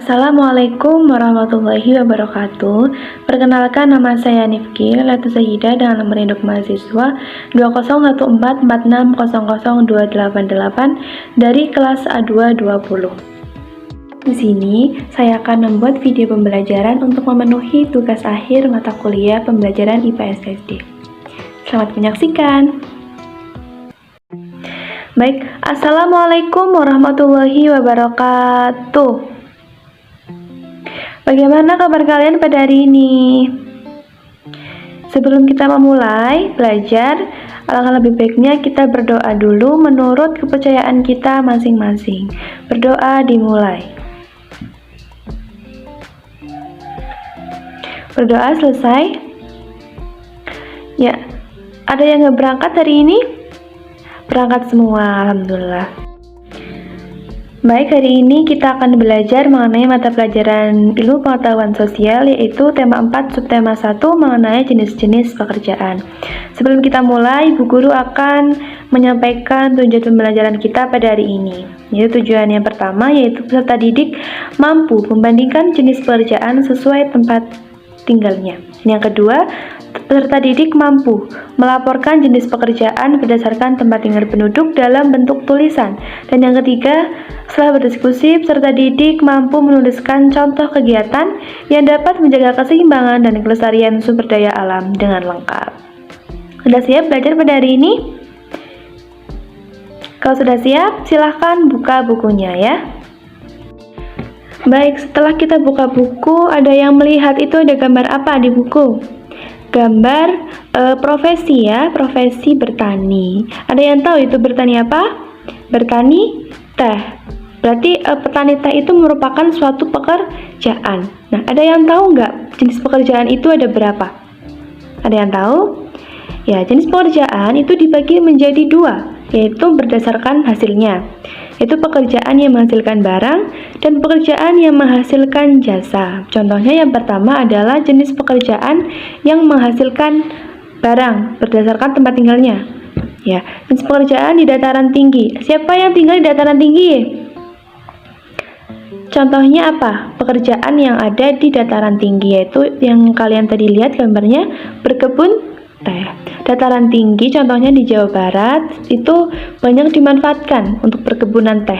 Assalamualaikum warahmatullahi wabarakatuh. Perkenalkan, nama saya Nifki Laila Zahida dengan nomor induk mahasiswa 20144600288 dari kelas A220. Di sini saya akan membuat video pembelajaran untuk memenuhi tugas akhir mata kuliah pembelajaran IPA SSD. Selamat menyaksikan. Baik, Assalamualaikum warahmatullahi wabarakatuh. Bagaimana kabar kalian pada hari ini? Sebelum kita memulai belajar, alangkah lebih baiknya kita berdoa dulu menurut kepercayaan kita masing-masing. Berdoa dimulai. Berdoa selesai? Ya, ada yang nggak berangkat hari ini? Berangkat semua, alhamdulillah. Baik, hari ini kita akan belajar mengenai mata pelajaran ilmu pengetahuan sosial, yaitu tema 4 subtema 1 mengenai jenis-jenis pekerjaan. Sebelum kita mulai, Bu Guru akan menyampaikan tujuan pembelajaran kita pada hari ini. Yaitu tujuan yang pertama, yaitu peserta didik mampu membandingkan jenis pekerjaan sesuai tempat tinggalnya. Yang kedua, peserta didik mampu melaporkan jenis pekerjaan berdasarkan tempat tinggal penduduk dalam bentuk tulisan. Dan yang ketiga, setelah berdiskusi, peserta didik mampu menuliskan contoh kegiatan yang dapat menjaga keseimbangan dan kelestarian sumber daya alam dengan lengkap. Sudah siap belajar pada hari ini? Kalau sudah siap, silahkan buka bukunya ya. Baik, setelah kita buka buku, ada yang melihat itu ada gambar apa di buku? Gambar profesi ya, profesi bertani. Ada yang tahu itu bertani apa? Bertani teh. Berarti petani teh itu merupakan suatu pekerjaan. Nah, ada yang tahu nggak jenis pekerjaan itu ada berapa? Ada yang tahu? Ya, jenis pekerjaan itu dibagi menjadi dua, yaitu berdasarkan hasilnya. Itu pekerjaan yang menghasilkan barang dan pekerjaan yang menghasilkan jasa. Contohnya yang pertama adalah jenis pekerjaan yang menghasilkan barang berdasarkan tempat tinggalnya. Ya, jenis pekerjaan di dataran tinggi. Siapa yang tinggal di dataran tinggi? Contohnya apa? Pekerjaan yang ada di dataran tinggi, yaitu yang kalian tadi lihat gambarnya, berkebun teh. Dataran tinggi contohnya di Jawa Barat itu banyak dimanfaatkan untuk perkebunan teh.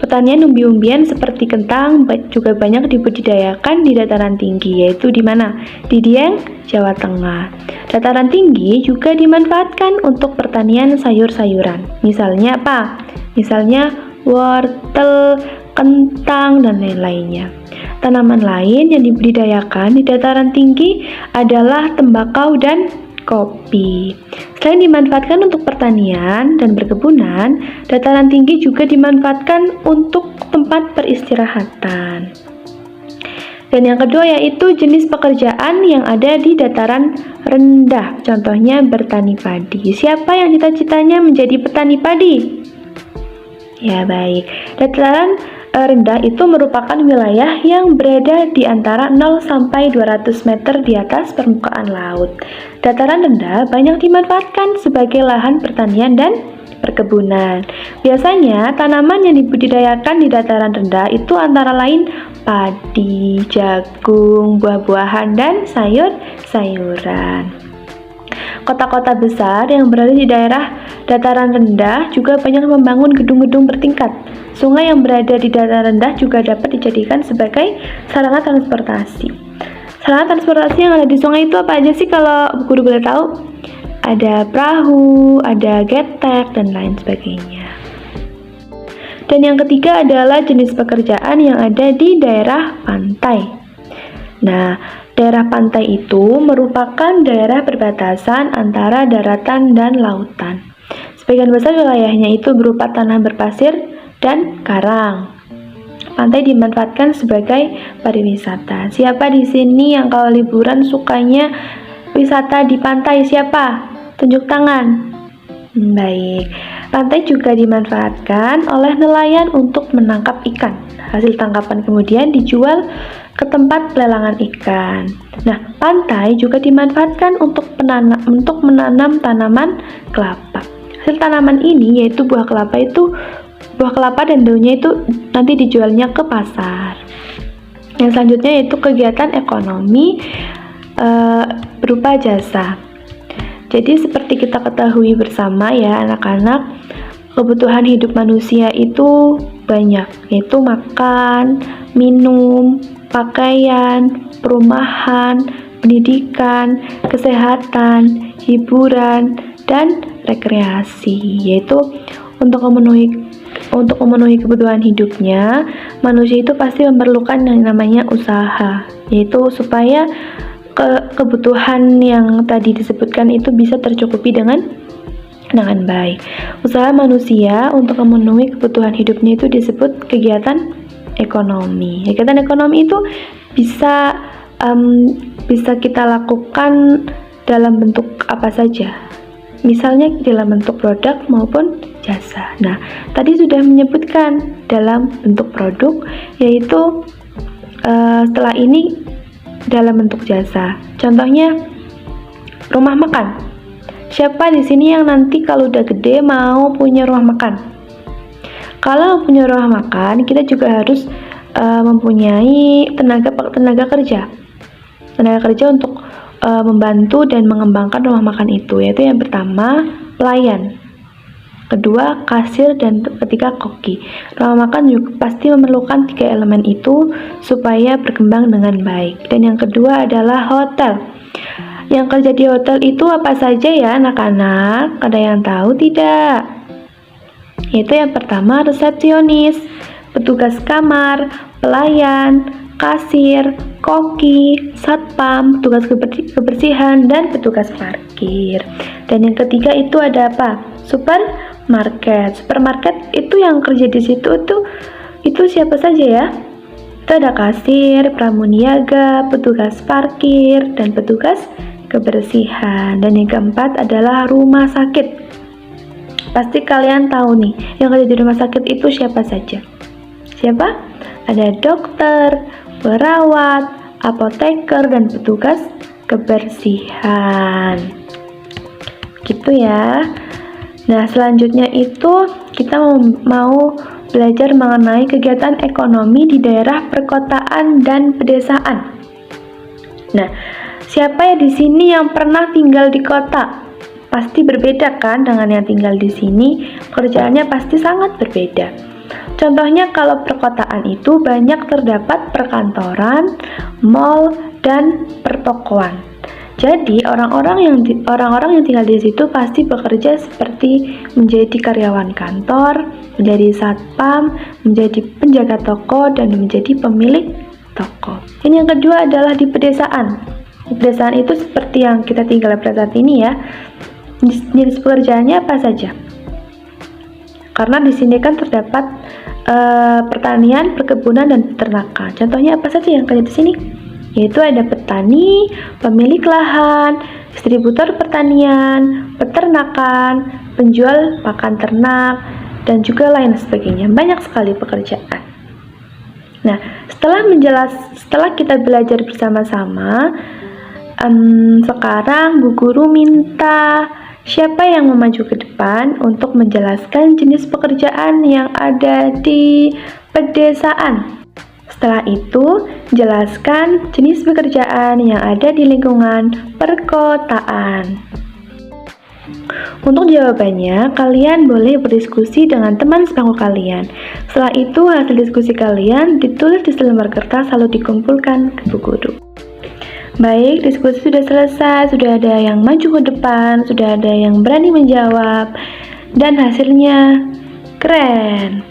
Pertanian umbi-umbian seperti kentang juga banyak dibudidayakan di dataran tinggi, yaitu di mana? Di Dieng, Jawa Tengah. Dataran tinggi juga dimanfaatkan untuk pertanian sayur-sayuran. Misalnya apa? Misalnya wortel, kentang, dan lain-lainnya. Tanaman lain yang dibudidayakan di dataran tinggi adalah tembakau dan kopi. Selain dimanfaatkan untuk pertanian dan perkebunan, dataran tinggi juga dimanfaatkan untuk tempat peristirahatan. Dan yang kedua yaitu jenis pekerjaan yang ada di dataran rendah. Contohnya bertani padi. Siapa yang cita-citanya menjadi petani padi? Ya, baik. Dataran rendah itu merupakan wilayah yang berada di antara 0 sampai 200 meter di atas permukaan laut. Dataran rendah banyak dimanfaatkan sebagai lahan pertanian dan perkebunan. Biasanya tanaman yang dibudidayakan di dataran rendah itu antara lain padi, jagung, buah-buahan, dan sayur-sayuran. Kota-kota besar yang berada di daerah dataran rendah juga banyak membangun gedung-gedung bertingkat. Sungai yang berada di dataran rendah juga dapat dijadikan sebagai sarana transportasi. Sarana transportasi yang ada di sungai itu apa aja sih kalau Bu Guru boleh tahu? Ada perahu, ada getek, dan lain sebagainya. Dan yang ketiga adalah jenis pekerjaan yang ada di daerah pantai. Nah, daerah pantai itu merupakan daerah perbatasan antara daratan dan lautan. Sebagian besar wilayahnya itu berupa tanah berpasir dan karang. Pantai dimanfaatkan sebagai pariwisata. Siapa di sini yang kalau liburan sukanya wisata di pantai? Siapa? Tunjuk tangan. Baik. Pantai juga dimanfaatkan oleh nelayan untuk menangkap ikan. Hasil tangkapan kemudian dijual ke tempat pelelangan ikan. Nah, pantai juga dimanfaatkan untuk menanam tanaman kelapa. Hasil tanaman ini yaitu buah kelapa dan daunnya itu nanti dijualnya ke pasar. Yang selanjutnya yaitu kegiatan ekonomi berupa jasa. Jadi seperti kita ketahui bersama ya anak-anak, kebutuhan hidup manusia itu banyak, yaitu makan, minum, pakaian, perumahan, pendidikan, kesehatan, hiburan, dan rekreasi. Yaitu untuk memenuhi kebutuhan hidupnya, manusia itu pasti memerlukan yang namanya usaha, yaitu supaya kebutuhan yang tadi disebutkan itu bisa tercukupi dengan baik. Usaha manusia untuk memenuhi kebutuhan hidupnya itu disebut kegiatan ekonomi. Kegiatan ekonomi itu bisa kita lakukan dalam bentuk apa saja. Misalnya dalam bentuk produk maupun jasa. Nah, tadi sudah menyebutkan dalam bentuk produk, yaitu setelah ini dalam bentuk jasa. Contohnya rumah makan. Siapa di sini yang nanti kalau udah gede mau punya rumah makan? Kalau punya rumah makan, kita juga harus mempunyai tenaga kerja. Tenaga kerja untuk membantu dan mengembangkan rumah makan itu, yaitu yang pertama pelayan, kedua kasir, dan ketiga koki. Rumah makan juga pasti memerlukan 3 elemen itu supaya berkembang dengan baik. Dan yang kedua adalah hotel. Yang kerja di hotel itu apa saja ya anak-anak? Ada yang tahu tidak? Yaitu yang pertama resepsionis, petugas kamar, pelayan, kasir, koki, satpam, petugas kebersihan, dan petugas parkir. Dan yang ketiga itu ada apa? Supermarket. Supermarket itu yang kerja di situ itu siapa saja ya? Itu ada kasir, pramuniaga, petugas parkir, dan petugas kebersihan. Dan yang keempat adalah rumah sakit. Pasti kalian tahu nih, yang kerja di rumah sakit itu siapa saja? Siapa? Ada dokter, perawat, apoteker, dan petugas kebersihan. Gitu ya. Nah, selanjutnya itu kita mau belajar mengenai kegiatan ekonomi di daerah perkotaan dan pedesaan. Nah, siapa ya di sini yang pernah tinggal di kota? Pasti berbeda kan dengan yang tinggal di sini, pekerjaannya pasti sangat berbeda. Contohnya kalau perkotaan itu banyak terdapat perkantoran, mal, dan pertokoan. Jadi orang-orang yang tinggal di situ pasti bekerja seperti menjadi karyawan kantor, menjadi satpam, menjadi penjaga toko, dan menjadi pemilik toko. Ini yang kedua adalah di pedesaan. Di pedesaan itu seperti yang kita tinggal pada saat ini ya. Jenis pekerjaannya apa saja? Karena di sini kan terdapat pertanian, perkebunan, dan peternakan. Contohnya apa saja yang kerja di sini? Yaitu ada petani, pemilik lahan, distributor pertanian, peternakan, penjual pakan ternak, dan juga lain sebagainya. Banyak sekali pekerjaan. Nah, setelah kita belajar bersama-sama, sekarang Bu Guru minta siapa yang mau maju ke depan untuk menjelaskan jenis pekerjaan yang ada di pedesaan. Setelah itu, jelaskan jenis pekerjaan yang ada di lingkungan perkotaan. Untuk jawabannya, kalian boleh berdiskusi dengan teman sebangku kalian. Setelah itu, hasil diskusi kalian ditulis di selembar kertas lalu dikumpulkan ke Bu Guru. Baik, diskusi sudah selesai, sudah ada yang maju ke depan, sudah ada yang berani menjawab, dan hasilnya keren.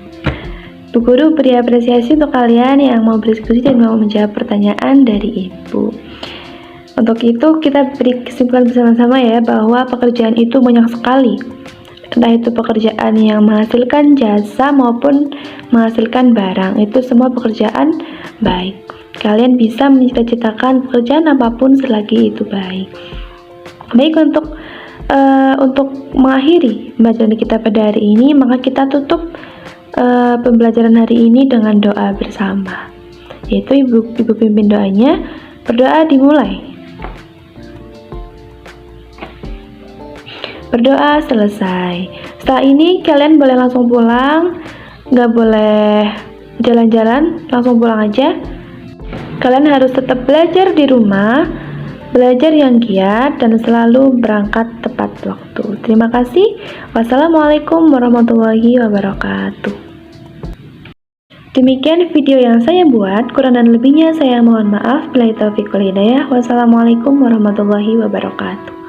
Bu Guru beri apresiasi untuk kalian yang mau berdiskusi dan mau menjawab pertanyaan dari Ibu. Untuk itu kita beri kesimpulan bersama-sama ya, bahwa pekerjaan itu banyak sekali. Entah itu pekerjaan yang menghasilkan jasa maupun menghasilkan barang, itu semua pekerjaan baik. Kalian bisa mencita-citakan pekerjaan apapun selagi itu baik. Baik, untuk mengakhiri pembelajaran kita pada hari ini, maka kita tutup pembelajaran hari ini dengan doa bersama. Yaitu Ibu pimpin doanya. Berdoa dimulai. Berdoa selesai. Setelah ini kalian boleh langsung pulang, nggak boleh jalan-jalan, langsung pulang aja. Kalian harus tetap belajar di rumah, belajar yang giat, dan selalu berangkat tepat waktu. Terima kasih. Wassalamualaikum warahmatullahi wabarakatuh. Demikian video yang saya buat, kurang dan lebihnya saya mohon maaf. Billahi taufiq wal hidayah. Wassalamualaikum warahmatullahi wabarakatuh.